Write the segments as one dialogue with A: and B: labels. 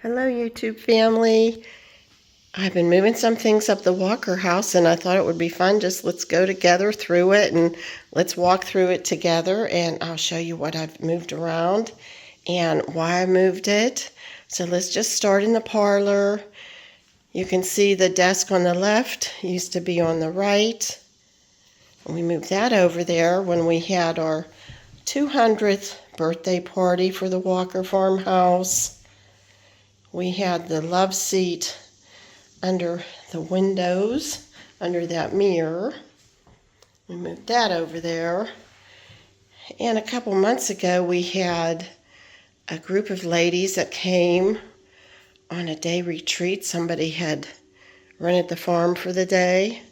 A: Hello YouTube family. I've been moving some things up the Walker house and I thought it would be fun. Just let's go together through it and let's walk through it together, and I'll show you what I've moved around and why I moved it. So let's just start in the parlor. You can see the desk on the left used to be on the right. We moved that over there when we had our 200th birthday party for the Walker Farmhouse. We had the love seat under the windows, under that mirror. We moved that over there. And a couple months ago, we had a group of ladies that came on a day retreat. Somebody had rented the farm for the day,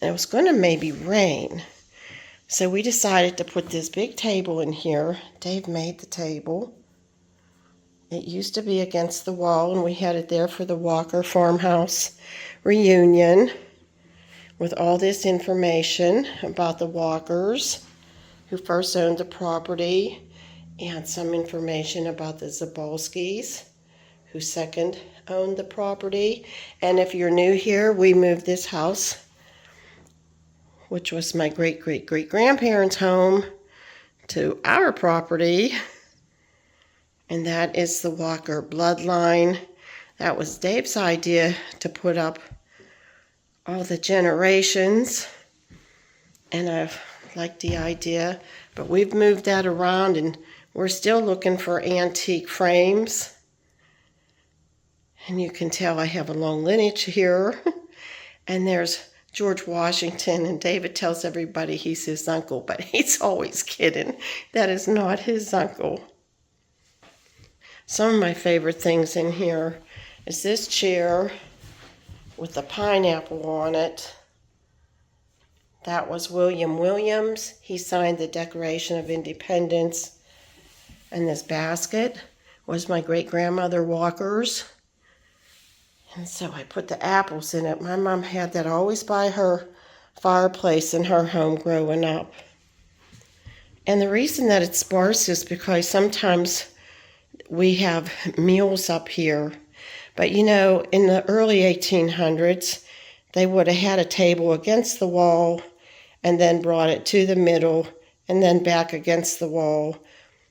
A: and it was going to maybe rain. So we decided to put this big table in here. Dave made the table. It used to be against the wall, and we had it there for the Walker Farmhouse reunion with all this information about the Walkers, who first owned the property, and some information about the Zabolskis, who second owned the property. And if you're new here, we moved this house, which was my great-great-great-grandparents' home, to our property. And that is the Walker bloodline. That was Dave's idea, to put up all the generations. And I've liked the idea. But we've moved that around, and we're still looking for antique frames. And you can tell I have a long lineage here. And there's George Washington, and David tells everybody he's his uncle, but he's always kidding. That is not his uncle. Some of my favorite things in here is this chair with the pineapple on it. That was William Williams. He signed the Declaration of Independence. And this basket was my great-grandmother Walker's. And so I put the apples in it. My mom had that always by her fireplace in her home growing up. And the reason that it's sparse is because sometimes we have meals up here. But you know, in the early 1800s, they would have had a table against the wall and then brought it to the middle and then back against the wall.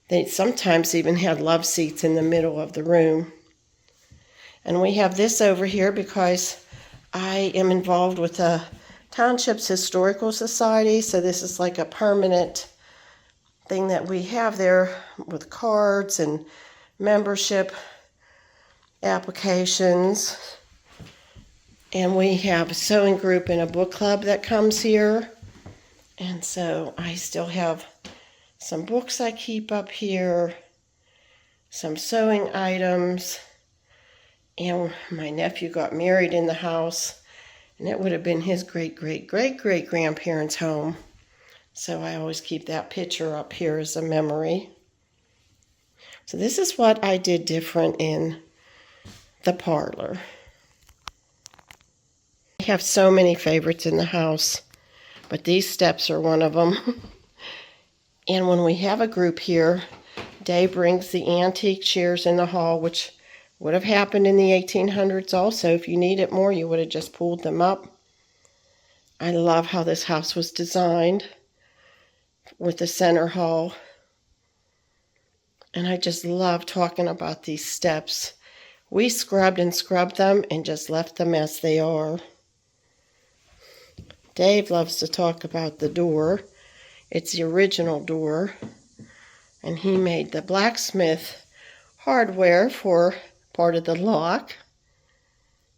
A: They sometimes even had love seats in the middle of the room. And we have this over here because I am involved with the Township's Historical Society, so this is like a permanent thing that we have there with cards and membership applications. And we have a sewing group and a book club that comes here. And so I still have some books I keep up here, some sewing items, and my nephew got married in the house, and it would have been his great-great-great-great-grandparents' home. So I always keep that picture up here as a memory. So this is what I did different in the parlor. I have so many favorites in the house, but these steps are one of them. And when we have a group here, Dave brings the antique chairs in the hall, which would have happened in the 1800s also. If you needed more, you would have just pulled them up. I love how this house was designed with the center hall. And I just love talking about these steps. We scrubbed and scrubbed them and just left them as they are. Dave loves to talk about the door. It's the original door. And he made the blacksmith hardware for part of the lock.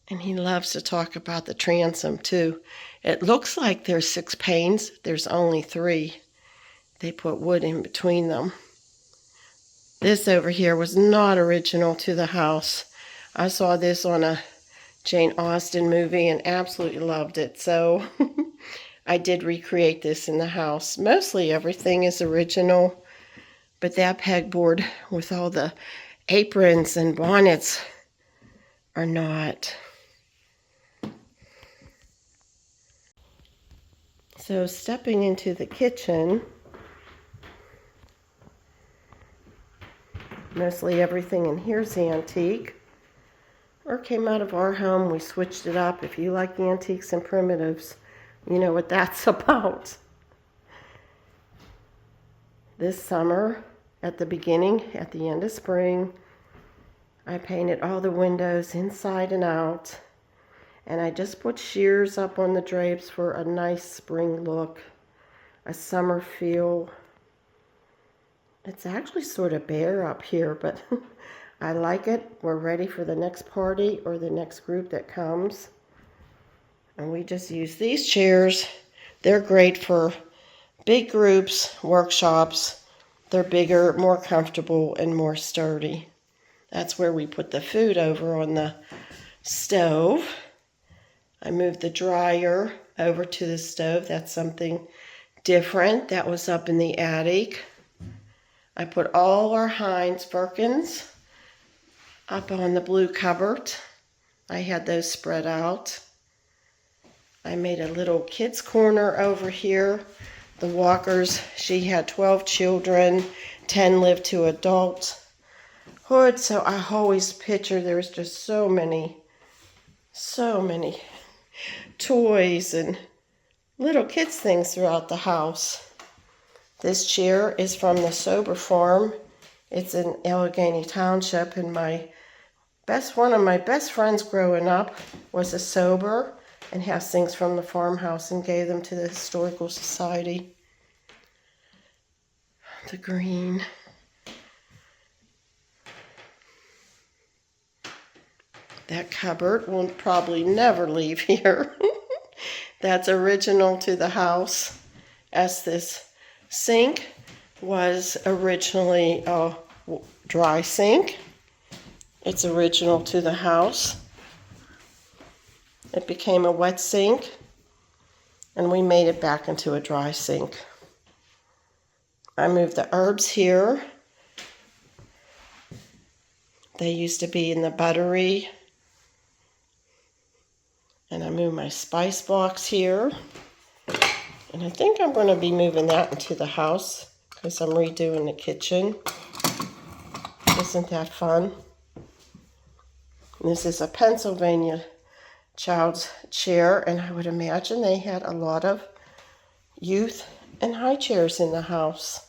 A: And he loves to talk about the transom too. It looks like there's 6 panes. There's only 3. They put wood in between them. This over here was not original to the house. I saw this on a Jane Austen movie and absolutely loved it. So I did recreate this in the house. Mostly everything is original, but that pegboard with all the aprons and bonnets are not. So stepping into the kitchen, mostly everything in here is antique. or came out of our home. We switched it up. If you like antiques and primitives, you know what that's about. This summer, at the end of spring, I painted all the windows inside and out. And I just put shears up on the drapes for a nice spring look, a summer feel. It's actually sort of bare up here, but I like it. We're ready for the next party or the next group that comes. And we just use these chairs. They're great for big groups, workshops. They're bigger, more comfortable, and more sturdy. That's where we put the food over on the stove. I moved the dryer over to the stove. That's something different. That was up in the attic. I put all our Heinz Firkins up on the blue cupboard. I had those spread out. I made a little kids corner over here. The Walkers, she had 12 children, 10 lived to adulthood, so I always picture there was just so many toys and little kids things throughout the house. This chair is from the Sober Farm. It's in Allegheny Township, and one of my best friends growing up was a Sober and has things from the Farmhouse and gave them to the Historical Society. The green. That cupboard will probably never leave here. That's original to the house, as this sink was originally a dry sink. It's original to the house. It became a wet sink, and we made it back into a dry sink. I moved the herbs here. They used to be in the Buttery. And I moved my spice box here. And I think I'm going to be moving that into the house because I'm redoing the kitchen. Isn't that fun? This is a Pennsylvania child's chair, and I would imagine they had a lot of youth and high chairs in the house.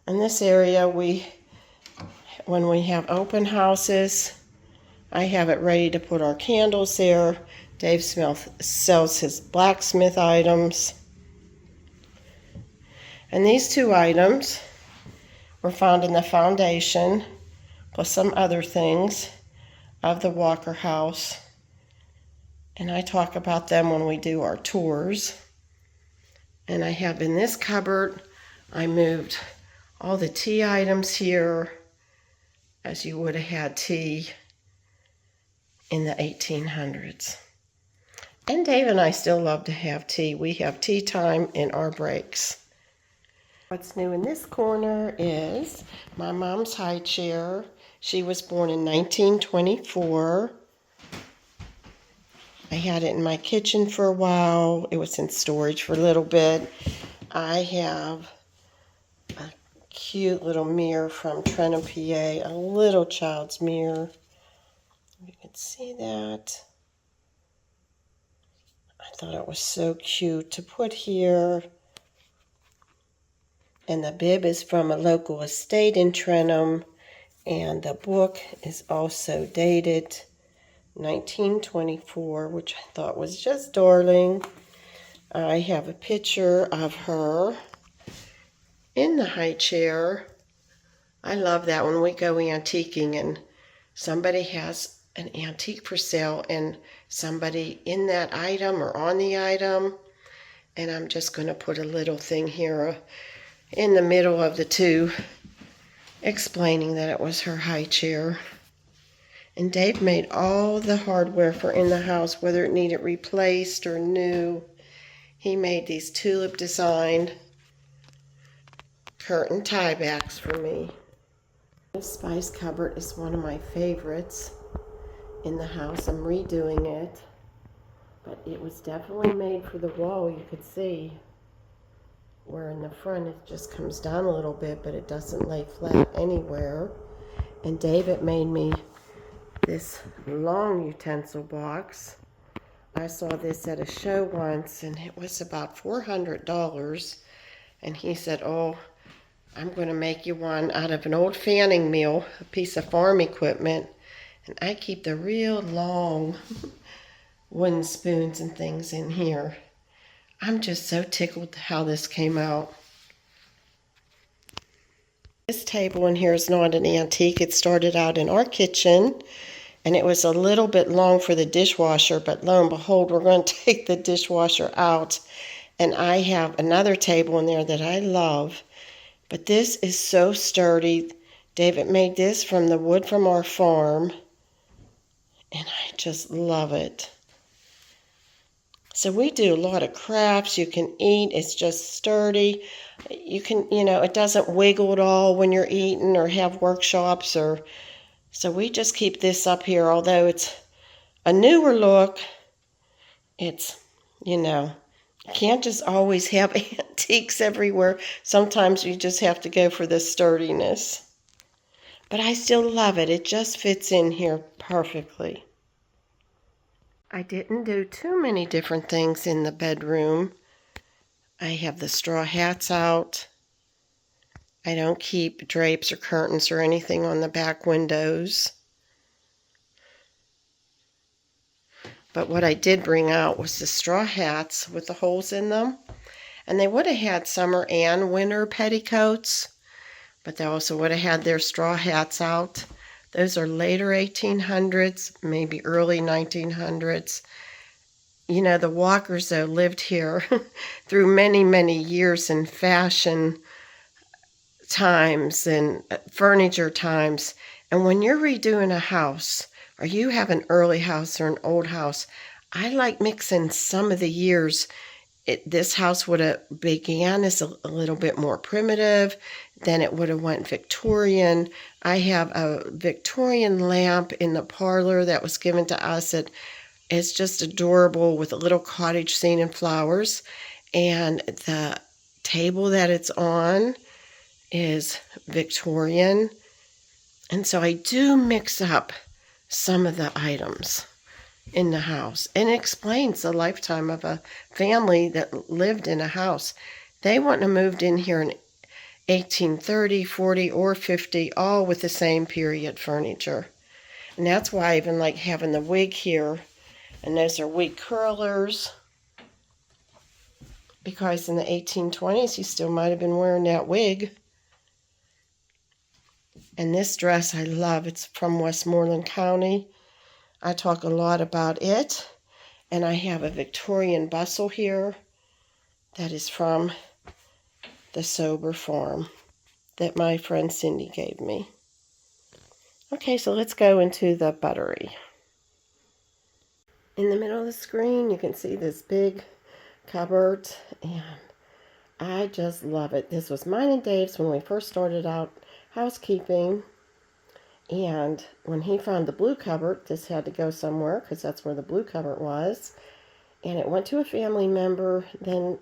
A: In this area, when we have open houses, I have it ready to put our candles there. Dave sells his blacksmith items. And these two items were found in the foundation, plus some other things, of the Walker house. And I talk about them when we do our tours. And I have in this cupboard, I moved all the tea items here, as you would have had tea in the 1800s. And Dave and I still love to have tea. We have tea time in our breaks. What's new in this corner is my mom's high chair. She was born in 1924. I had it in my kitchen for a while. It was in storage for a little bit. I have a cute little mirror from Trenton, PA, a little child's mirror. You can see that. I thought it was so cute to put here. And the bib is from a local estate in Trenton. And the book is also dated 1924, which I thought was just darling. I have a picture of her in the high chair. I love that when we go antiquing and somebody has an antique for sale and somebody in that item or on the item. And I'm just going to put a little thing here in the middle of the two explaining that it was her high chair. And Dave made all the hardware for in the house, whether it needed replaced or new. He made these tulip designed curtain tie backs for me. This spice cupboard is one of my favorites in the house. I'm redoing it, but it was definitely made for the wall. You could see where in the front it just comes down a little bit, but it doesn't lay flat anywhere. And David made me this long utensil box. I saw this at a show once, and it was about $400. And he said, oh, I'm going to make you one out of an old fanning mill, a piece of farm equipment. And I keep the real long wooden spoons and things in here. I'm just so tickled how this came out. This table in here is not an antique. It started out in our kitchen, and it was a little bit long for the dishwasher, but lo and behold, we're going to take the dishwasher out, and I have another table in there that I love. But this is so sturdy. David made this from the wood from our farm, and I just love it. So we do a lot of crafts. You can eat. It's just sturdy. You can, it doesn't wiggle at all when you're eating or have workshops or... So we just keep this up here, although it's a newer look. It's, you can't just always have antiques everywhere. Sometimes you just have to go for the sturdiness. But I still love it. It just fits in here perfectly. I didn't do too many different things in the bedroom. I have the straw hats out. I don't keep drapes or curtains or anything on the back windows. But what I did bring out was the straw hats with the holes in them. And they would have had summer and winter petticoats, but they also would have had their straw hats out. Those are later 1800s, maybe early 1900s. The Walkers, though, lived here through many, many years in fashion times and furniture times. And when you're redoing a house, or you have an early house or an old house, I like mixing some of the years. This house would have began as a little bit more primitive, then it would have went Victorian. I have a Victorian lamp in the parlor that was given to us. It's just adorable with a little cottage scene and flowers. And the table that it's on is Victorian. And so I do mix up some of the items in the house. And it explains the lifetime of a family that lived in a house. They wouldn't have moved in here in 1830, 40, or 50, all with the same period furniture. And that's why I even like having the wig here. And those are wig curlers. Because in the 1820s, you still might have been wearing that wig. And this dress I love. It's from Westmoreland County. I talk a lot about it. And I have a Victorian bustle here that is from the Sober Farm that my friend Cindy gave me. Okay, so let's go into the Buttery. In the middle of the screen, you can see this big cupboard, and I just love it. This was mine and Dave's when we first started out housekeeping, and when he found the blue cupboard, this had to go somewhere because that's where the blue cupboard was, and it went to a family member, then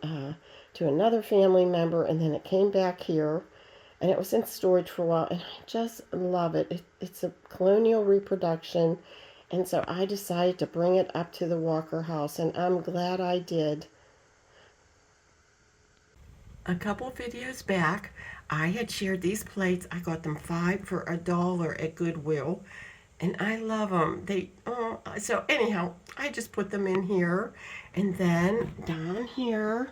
A: to another family member, and then it came back here, and it was in storage for a while, and I just love it. It's a colonial reproduction, and so I decided to bring it up to the Walker house, and I'm glad I did. A couple videos back, I had shared these plates. I got them 5 for $1 at Goodwill, and I love them. So anyhow, I just put them in here, and then down here,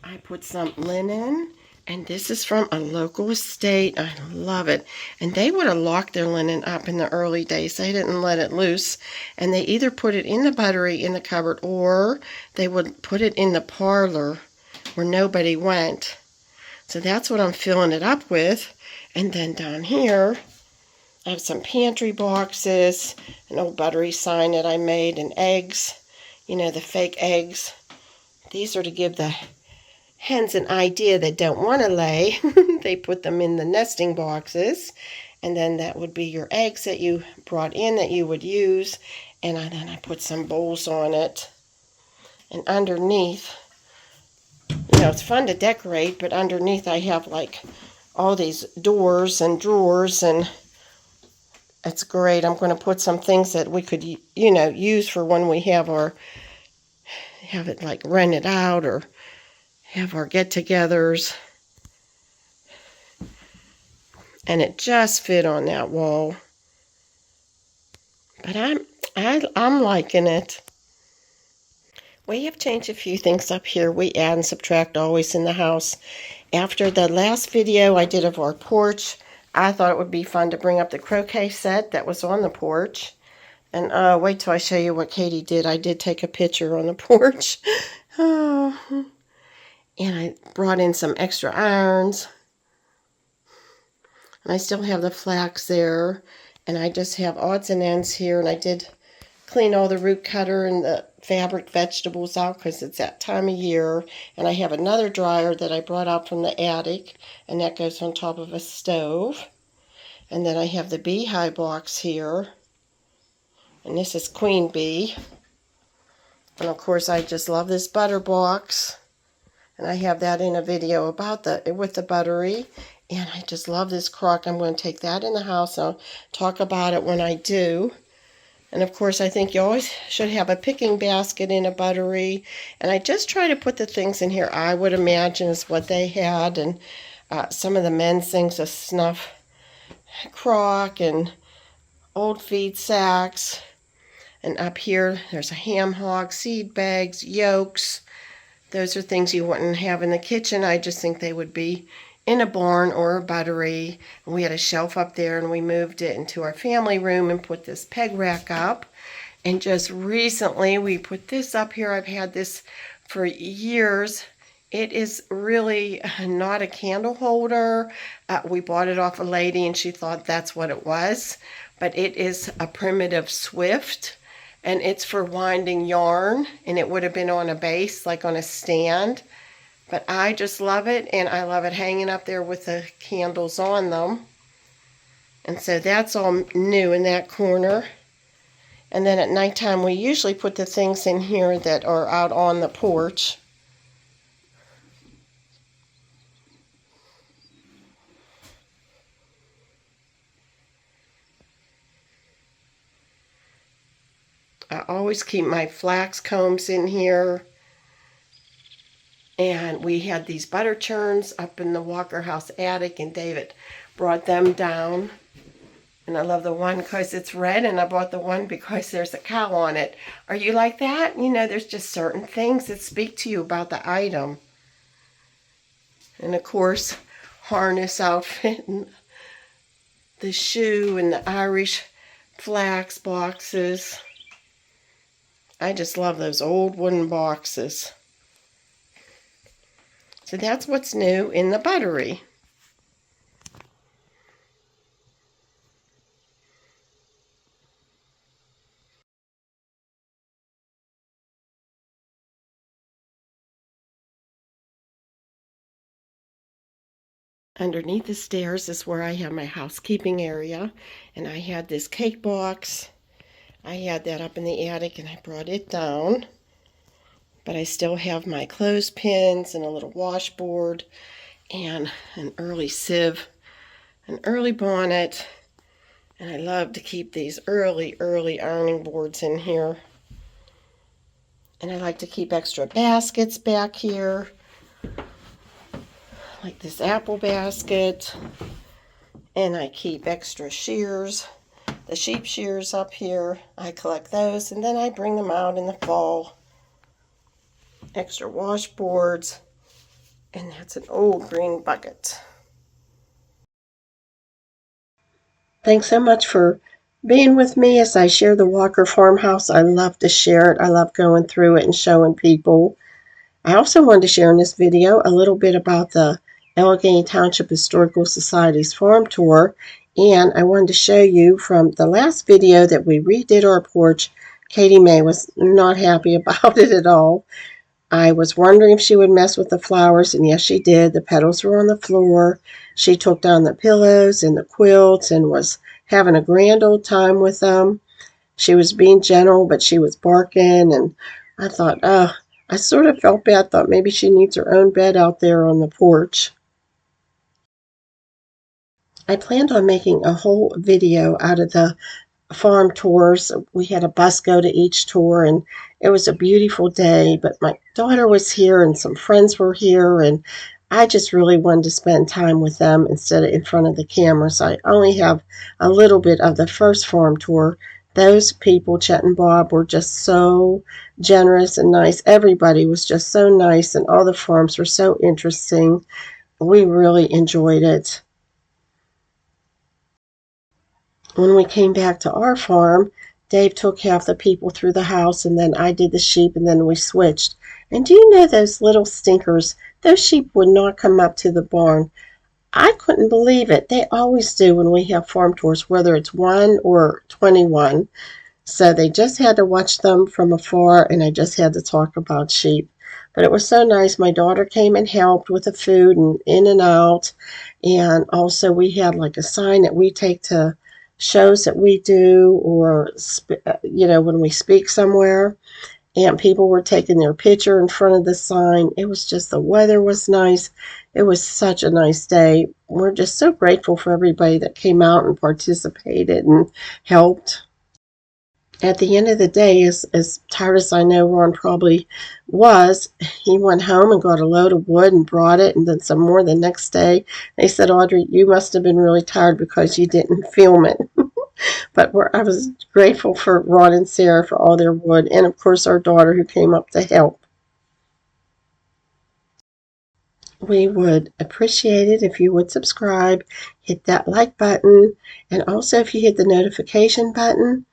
A: I put some linen, and this is from a local estate. I love it. And they would have locked their linen up in the early days. They didn't let it loose, and they either put it in the Buttery in the cupboard, or they would put it in the parlor where nobody went. So that's what I'm filling it up with. And then down here, I have some pantry boxes, an old Buttery sign that I made, and eggs, the fake eggs. These are to give the hens an idea that don't want to lay. They put them in the nesting boxes, and then that would be your eggs that you brought in that you would use. And then I put some bowls on it. And underneath, it's fun to decorate, but underneath I have like all these doors and drawers and It's great. I'm going to put some things that we could, use for when we have it like rented out or have our get-togethers. And it just fit on that wall. But I'm liking it. We have changed a few things up here. We add and subtract always in the house. After the last video I did of our porch, I thought it would be fun to bring up the croquet set that was on the porch. And wait till I show you what Katie did. I did take a picture on the porch. Oh. And I brought in some extra irons. And I still have the flax there. And I just have odds and ends here. And I did clean all the root cutter and the fabric vegetables out because it's that time of year. And I have another dryer that I brought out from the attic. And that goes on top of a stove. And then I have the beehive box here. And this is Queen Bee. And of course I just love this butter box. And I have that in a video about with the Buttery. And I just love this crock. I'm going to take that in the house. I'll talk about it when I do. And of course, I think you always should have a picking basket in a Buttery. And I just try to put the things in here I would imagine is what they had. And some of the men's things, a snuff crock and old feed sacks. And up here, there's a ham hock, seed bags, yolks. Those are things you wouldn't have in the kitchen. I just think they would be in a barn or a Buttery. And we had a shelf up there and we moved it into our family room and put this peg rack up. And just recently we put this up here. I've had this for years. It is really not a candle holder. We bought it off a lady and she thought that's what it was. But it is a primitive Swift. And it's for winding yarn, and it would have been on a base, like on a stand. But I just love it, and I love it hanging up there with the candles on them. And so that's all new in that corner. And then at nighttime, we usually put the things in here that are out on the porch. I always keep my flax combs in here. And we had these butter churns up in the Walker House attic, and David brought them down. And I love the one because it's red, and I bought the one because there's a cow on it. Are you like that? There's just certain things that speak to you about the item. And of course, harness outfit, and the shoe, and the Irish flax boxes. I just love those old wooden boxes. So that's what's new in the Buttery. Underneath the stairs is where I have my housekeeping area. And I had this cake box. I had that up in the attic and I brought it down. But I still have my clothespins and a little washboard and an early sieve, an early bonnet. And I love to keep these early ironing boards in here. And I like to keep extra baskets back here, like this apple basket. And I keep extra shears, the sheep shears up here. I collect those and then I bring them out in the fall. Extra washboards. And that's an old green bucket. Thanks so much for being with me as I share the Walker Farmhouse. I love to share it. I love going through it and showing people. I also wanted to share in this video a little bit about the Allegheny Township Historical Society's farm tour. And I wanted to show you from the last video that we redid our porch. Katie Mae was not happy about it at all. I was wondering if she would mess with the flowers, and yes, she did. The petals were on the floor. She took down the pillows and the quilts and was having a grand old time with them. She was being gentle, but she was barking, and I thought, I sort of felt bad, thought maybe she needs her own bed out there on the porch. I planned on making a whole video out of the farm tours. We had a bus go to each tour, and it was a beautiful day. But my daughter was here, and some friends were here, and I just really wanted to spend time with them instead of in front of the camera. So I only have a little bit of the first farm tour. Those people, Chet and Bob, were just so generous and nice. Everybody was just so nice, and all the farms were so interesting. We really enjoyed it. When we came back to our farm, Dave took half the people through the house, and then I did the sheep, and then we switched. And do you know those little stinkers? Those sheep would not come up to the barn. I couldn't believe it. They always do when we have farm tours, whether it's 1 or 21. So they just had to watch them from afar, and I just had to talk about sheep. But it was so nice. My daughter came and helped with the food and in and out. And also we had like a sign that we take to shows that we do, or when we speak somewhere, and people were taking their picture in front of the sign. It was just, the weather was nice. It was such a nice day. We're just so grateful for everybody that came out and participated and helped. At the end of the day, as tired as I know Ron probably was, he went home and got a load of wood and brought it, and then some more the next day. They said, Audrey, you must have been really tired because you didn't film it. But I was grateful for Ron and Sarah for all their wood, and of course our daughter who came up to help. We would appreciate it if you would subscribe, hit that like button, and also if you hit the notification button,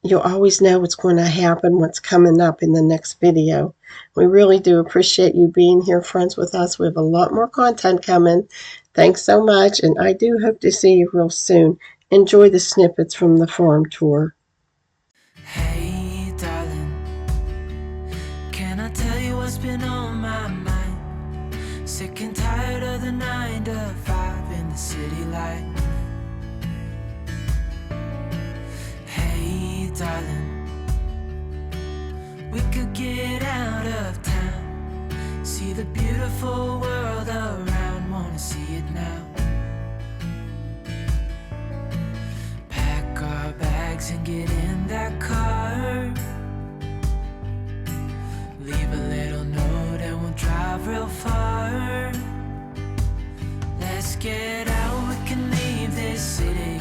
A: you'll always know what's going to happen, what's coming up in the next video. We really do appreciate you being here, friends, with us. We have a lot more content coming. Thanks so much, and I do hope to see you real soon. Enjoy the snippets from the farm tour.
B: Hey, darling, can I tell you what's been on my mind? Sick and tired of the 9 to 5 in the city life. Darling, we could get out of town, see the beautiful world around, wanna see it now. Pack our bags and get in that car, leave a little note and we'll drive real far. Let's get out, we can leave this city,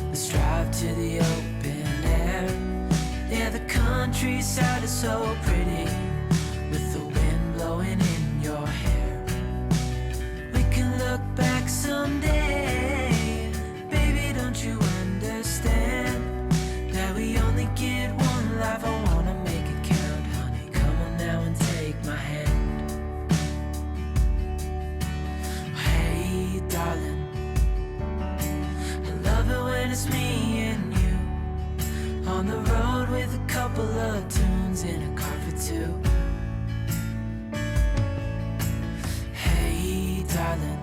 B: let's drive to the open. Yeah, the countryside is so pretty, with the wind blowing in your hair. We can look back someday, baby, don't you understand, that we only get one life, I wanna make it count, honey, come on now and take my hand. Hey, darling, I love it when it's me and you, on the road with a couple of tunes in a car for two. Hey, darling,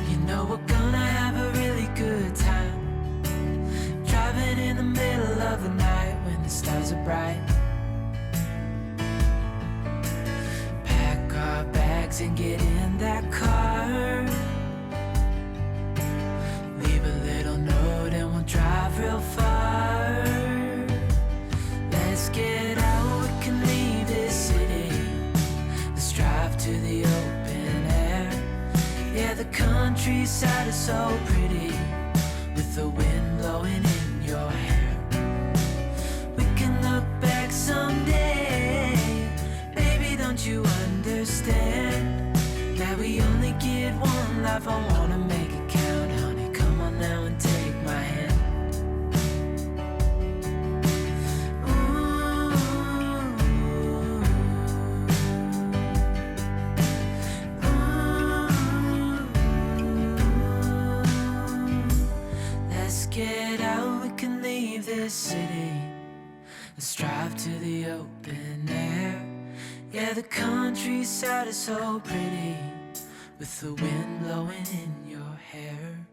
B: you know we're gonna have a really good time, driving in the middle of the night when the stars are bright. Pack our bags and get in that car, leave a little note and we'll drive real far. Let's get out, we can leave this city, let's drive to the open air. Yeah, the countryside is so pretty, with the wind blowing in your hair. We can look back someday, baby, don't you understand, that we only get one life, I wanna make it count, honey, come on now and take my hand. Get out, we can leave this city, let's drive to the open air. Yeah, the countryside is so pretty, with the wind blowing in your hair.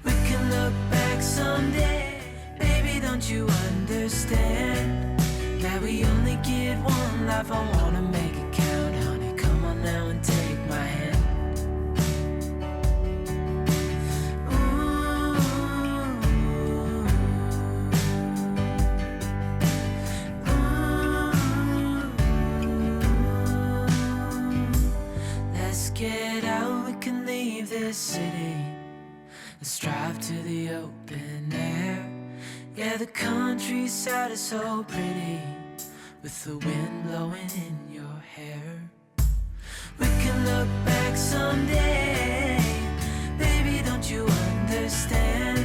B: We can look back someday, baby, don't you understand, that we only get one life, I wanna make it count, honey, come on now and take my hand. Yeah, the countryside is so pretty with the wind blowing in your hair. We can look back someday, baby, don't you understand?